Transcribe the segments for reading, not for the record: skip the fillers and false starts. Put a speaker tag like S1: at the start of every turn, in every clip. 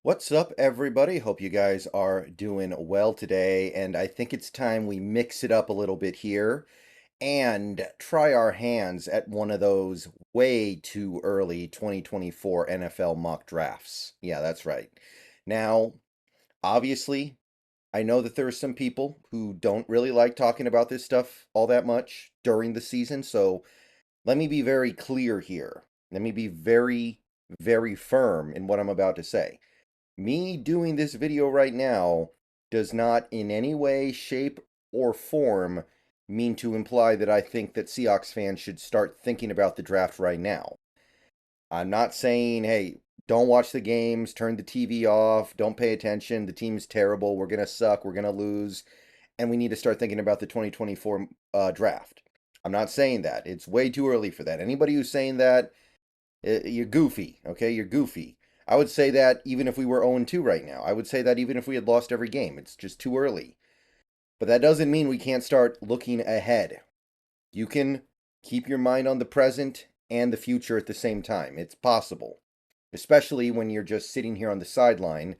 S1: What's up, everybody? Hope you guys are doing well today. And I think it's time we mix it up a little bit here and try our hands at one of those way too early 2024 NFL mock drafts. Yeah, that's right. Now, obviously, I know that there are some people who don't really like talking about this stuff all that much during the season. So let me be very clear here. Let me be very, very firm in what I'm about to say. Me doing this video right now does not in any way, shape, or form mean to imply that I think that Seahawks fans should start thinking about the draft right now. I'm not saying, hey, don't watch the games, turn the TV off, don't pay attention, the team's terrible, we're going to suck, we're going to lose, and we need to start thinking about the 2024 draft. I'm not saying that. It's way too early for that. Anybody who's saying that, you're goofy, okay? You're goofy. I would say that even if we were 0-2 right now. I would say that even if we had lost every game. It's just too early. But that doesn't mean we can't start looking ahead. You can keep your mind on the present and the future at the same time. It's possible, especially when you're just sitting here on the sideline.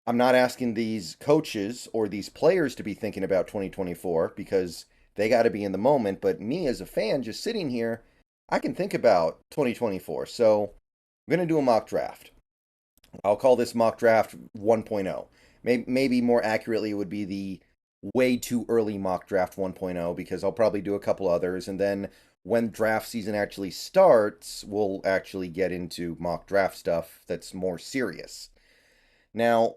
S1: I'm not asking these coaches or these players to be thinking about 2024 because they got to be in the moment. But me as a fan just sitting here, I can think about 2024. So I'm going to do a mock draft. I'll call this mock draft 1.0. Maybe more accurately, it would be the way too early mock draft 1.0 because I'll probably do a couple others. And then when draft season actually starts, we'll actually get into mock draft stuff that's more serious. Now,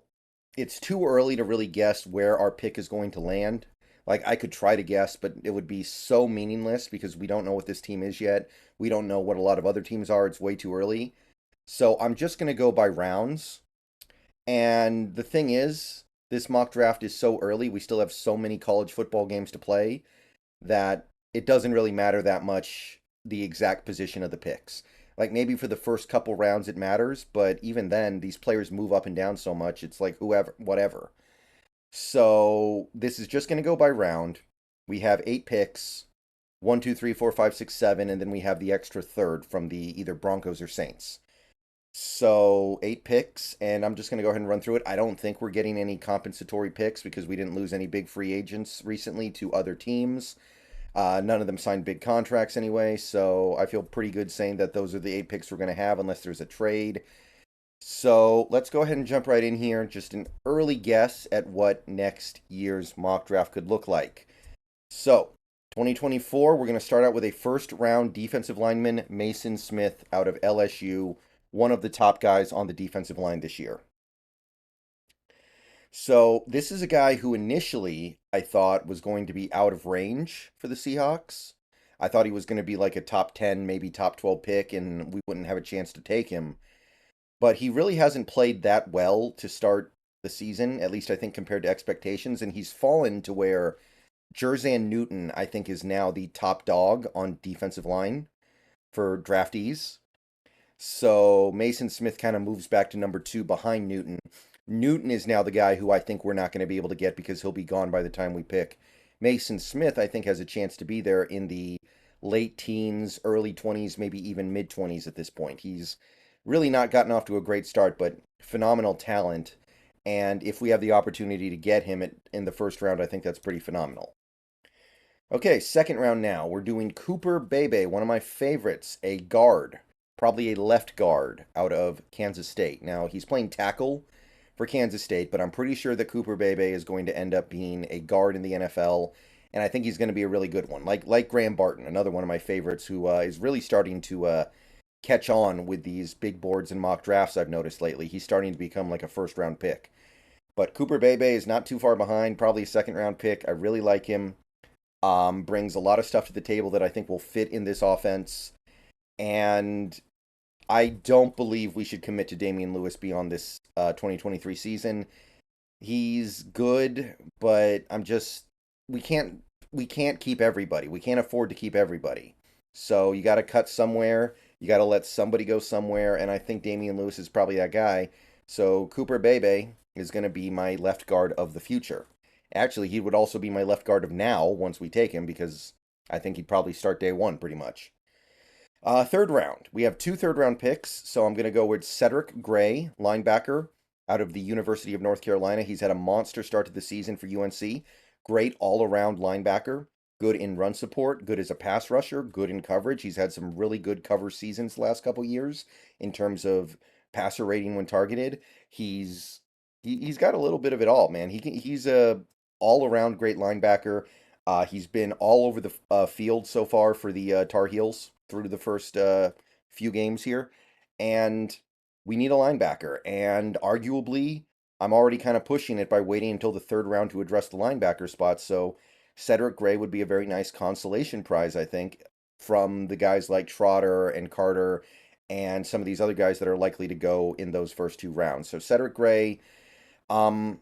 S1: it's too early to really guess where our pick is going to land. Like, I could try to guess, but it would be so meaningless because we don't know what this team is yet. We don't know what a lot of other teams are. It's way too early. So I'm just going to go by rounds. And the thing is, this mock draft is so early. We still have so many college football games to play that it doesn't really matter that much the exact position of the picks. Like maybe for the first couple rounds it matters, but even then, these players move up and down so much, it's like whoever, whatever. So this is just going to go by round. We have 8 picks 1, 2, 3, 4, 5, 6, 7, and then we have the extra third from the either Broncos or Saints. So 8 picks, and I'm just going to go ahead and run through it. I don't think we're getting any compensatory picks because we didn't lose any big free agents recently to other teams. None of them signed big contracts anyway, so I feel pretty good saying that those are the 8 picks we're going to have unless there's a trade. So let's go ahead and jump right in here. Just an early guess at what next year's mock draft could look like. So 2024, we're going to start out with a first round defensive lineman, Mason Smith out of LSU, one of the top guys on the defensive line this year. So this is a guy who initially I thought was going to be out of range for the Seahawks. I thought he was going to be like a top 10, maybe top 12 pick, and we wouldn't have a chance to take him. But he really hasn't played that well to start the season, at least I think compared to expectations, and he's fallen to where Jerzan Newton, I think, is now the top dog on defensive line for draftees. So Mason Smith kind of moves back to number 2 behind Newton. Newton is now the guy who I think we're not going to be able to get because he'll be gone by the time we pick. Mason Smith, I think, has a chance to be there in the late teens, early 20s, maybe even mid 20s at this point. He's really not gotten off to a great start, but phenomenal talent. And if we have the opportunity to get him in the first round, I think that's pretty phenomenal. Okay, second round now. We're doing Cooper Bebe, one of my favorites, a guard, probably a left guard out of Kansas State. Now, he's playing tackle for Kansas State, but I'm pretty sure that Cooper Bebe is going to end up being a guard in the NFL, and I think he's going to be a really good one. Like Graham Barton, another one of my favorites who is really starting to catch on with these big boards and mock drafts I've noticed lately. He's starting to become like a first round pick. But Cooper Bebe is not too far behind, probably a second round pick. I really like him. Brings a lot of stuff to the table that I think will fit in this offense. And I don't believe we should commit to Damian Lewis beyond this 2023 season. He's good, but we can't keep everybody. We can't afford to keep everybody. So you got to cut somewhere. You got to let somebody go somewhere, and I think Damian Lewis is probably that guy. So Cooper Bebe is going to be my left guard of the future. Actually, he would also be my left guard of now once we take him because I think he'd probably start day one pretty much. Third round. We have 2 third round picks, so I'm going to go with Cedric Gray, linebacker, out of the University of North Carolina. He's had a monster start to the season for UNC. Great all-around linebacker, good in run support, good as a pass rusher, good in coverage. He's had some really good cover seasons the last couple years in terms of passer rating when targeted. He's he's got a little bit of it all, man. He's a all-around great linebacker. He's been all over the field so far for the Tar Heels through the first few games here, and we need a linebacker. And arguably, I'm already kind of pushing it by waiting until the third round to address the linebacker spot. So Cedric Gray would be a very nice consolation prize, I think, from the guys like Trotter and Carter and some of these other guys that are likely to go in those first two rounds. So Cedric Gray, um,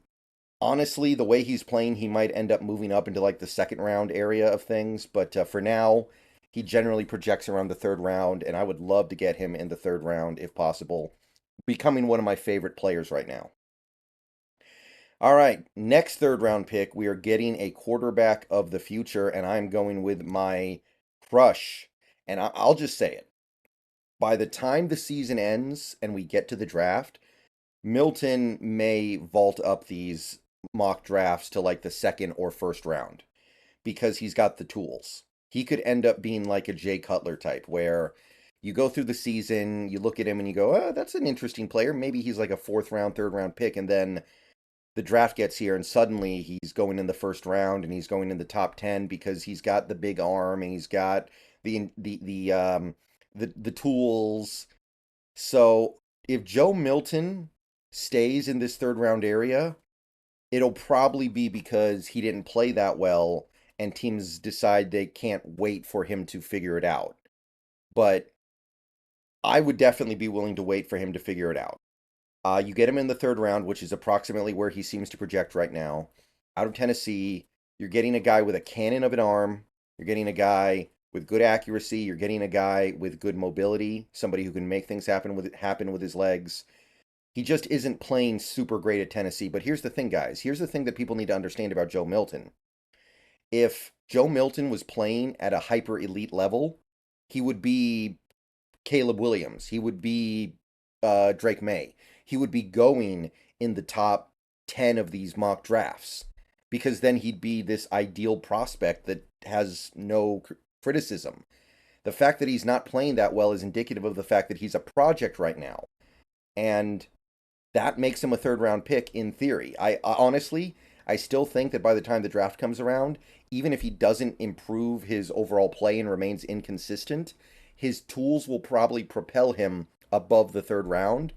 S1: honestly, the way he's playing, he might end up moving up into like the second round area of things. But for now, he generally projects around the third round, and I would love to get him in the third round if possible, becoming one of my favorite players right now. All right, next third round pick, we are getting a quarterback of the future, and I'm going with my crush. And I'll just say it. By the time the season ends and we get to the draft, Milton may vault up these mock drafts to like the second or first round because he's got the tools. He could end up being like a Jay Cutler type where you go through the season, you look at him and you go, oh, that's an interesting player. Maybe he's like a fourth round, third round pick. And then the draft gets here and suddenly he's going in the first round and he's going in the top 10 because he's got the big arm and he's got the tools. So if Joe Milton stays in this third round area, it'll probably be because he didn't play that well and teams decide they can't wait for him to figure it out. But I would definitely be willing to wait for him to figure it out. You get him in the third round, which is approximately where he seems to project right now. Out of Tennessee, you're getting a guy with a cannon of an arm. You're getting a guy with good accuracy. You're getting a guy with good mobility, somebody who can make things happen with his legs. He just isn't playing super great at Tennessee. But here's the thing, guys. Here's the thing that people need to understand about Joe Milton. If Joe Milton was playing at a hyper elite level, he would be Caleb Williams. He would be Drake May. He would be going in the top 10 of these mock drafts because then he'd be this ideal prospect that has no criticism. The fact that he's not playing that well is indicative of the fact that he's a project right now. And that makes him a third round pick in theory. I honestly, I still think that by the time the draft comes around, even if he doesn't improve his overall play and remains inconsistent, his tools will probably propel him above the third round.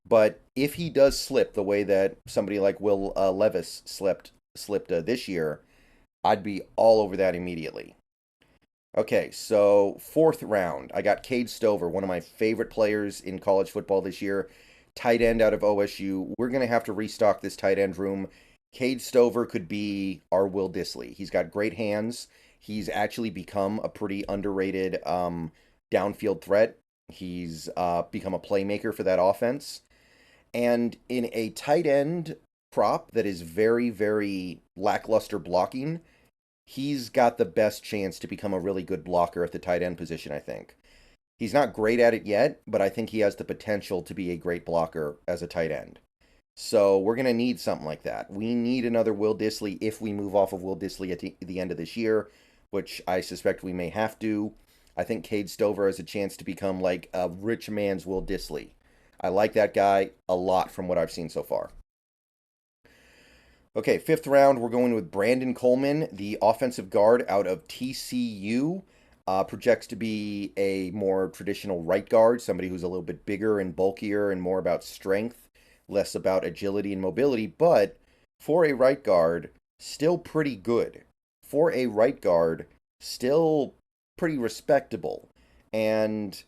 S1: But if he does slip the way that somebody like Will Levis slipped this year, I'd be all over that immediately. Okay, so fourth round, I got Cade Stover, one of my favorite players in college football this year, tight end out of OSU. We're going to have to restock this tight end room. Cade Stover could be our Will Dissly. He's got great hands. He's actually become a pretty underrated downfield threat. He's become a playmaker for that offense. And in a tight end prop that is very, very lackluster blocking, he's got the best chance to become a really good blocker at the tight end position, I think. He's not great at it yet, but I think he has the potential to be a great blocker as a tight end. So we're going to need something like that. We need another Will Dissly if we move off of Will Dissly at the end of this year, which I suspect we may have to. I think Cade Stover has a chance to become like a rich man's Will Dissly. I like that guy a lot from what I've seen so far. Okay, fifth round, we're going with Brandon Coleman, the offensive guard out of TCU. Projects to be a more traditional right guard, somebody who's a little bit bigger and bulkier and more about strength, less about agility and mobility, but for a right guard, still pretty good. For a right guard, still pretty respectable. And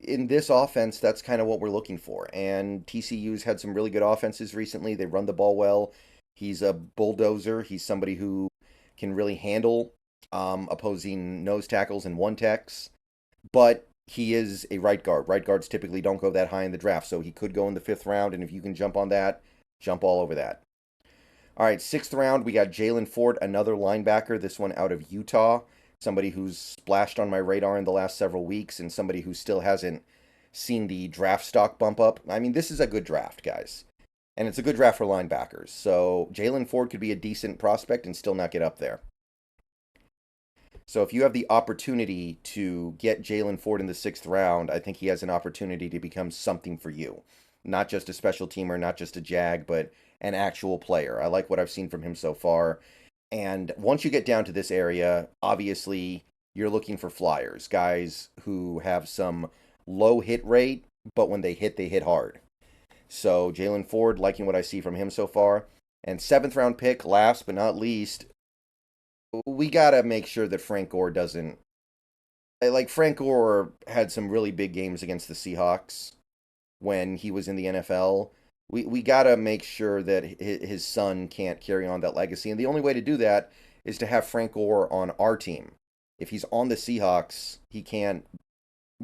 S1: in this offense, that's kind of what we're looking for. And TCU's had some really good offenses recently. They run the ball well. He's a bulldozer. He's somebody who can really handle opposing nose tackles and one techs. But he is a right guard. Right guards typically don't go that high in the draft, so he could go in the fifth round. And if you can jump on that, jump all over that. All right, sixth round, we got Jalen Ford, another linebacker, this one out of Utah. Somebody who's splashed on my radar in the last several weeks and somebody who still hasn't seen the draft stock bump up. I mean, this is a good draft, guys. And it's a good draft for linebackers. So Jalen Ford could be a decent prospect and still not get up there. So if you have the opportunity to get Jalen Ford in the 6th round, I think he has an opportunity to become something for you. Not just a special teamer, not just a jag, but an actual player. I like what I've seen from him so far. And once you get down to this area, obviously you're looking for flyers, guys who have some low hit rate, but when they hit hard. So Jalen Ford, liking what I see from him so far. And 7th round pick, last but not least, we gotta make sure that Frank Gore doesn't. Like Frank Gore had some really big games against the Seahawks when he was in the NFL. We gotta make sure that his son can't carry on that legacy, and the only way to do that is to have Frank Gore on our team. If he's on the Seahawks, he can't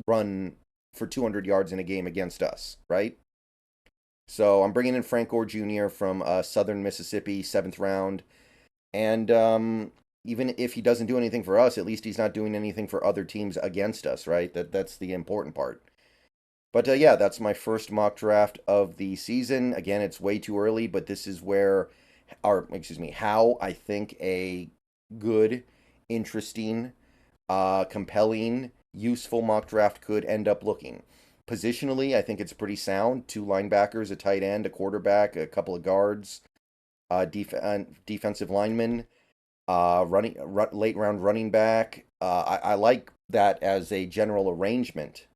S1: run for 200 yards in a game against us, right? So I'm bringing in Frank Gore Jr. from Southern Mississippi, 7th round. And even if he doesn't do anything for us, at least he's not doing anything for other teams against us, right? That's the important part. But yeah, that's my first mock draft of the season. Again, it's way too early, but this is where, or excuse me, how I think a good, interesting, compelling, useful mock draft could end up looking. Positionally, I think it's pretty sound. 2 linebackers, a tight end, a quarterback, a couple of guards, defensive linemen, late round running back. I like that as a general arrangement.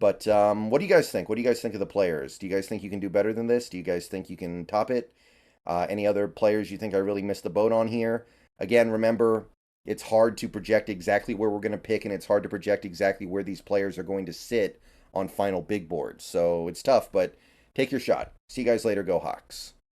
S1: But what do you guys think? What do you guys think of the players? Do you guys think you can do better than this? Do you guys think you can top it? Any other players you think I really missed the boat on here? Again, remember, it's hard to project exactly where we're going to pick, and it's hard to project exactly where these players are going to sit on final big boards. So it's tough, but take your shot. See you guys later. Go Hawks.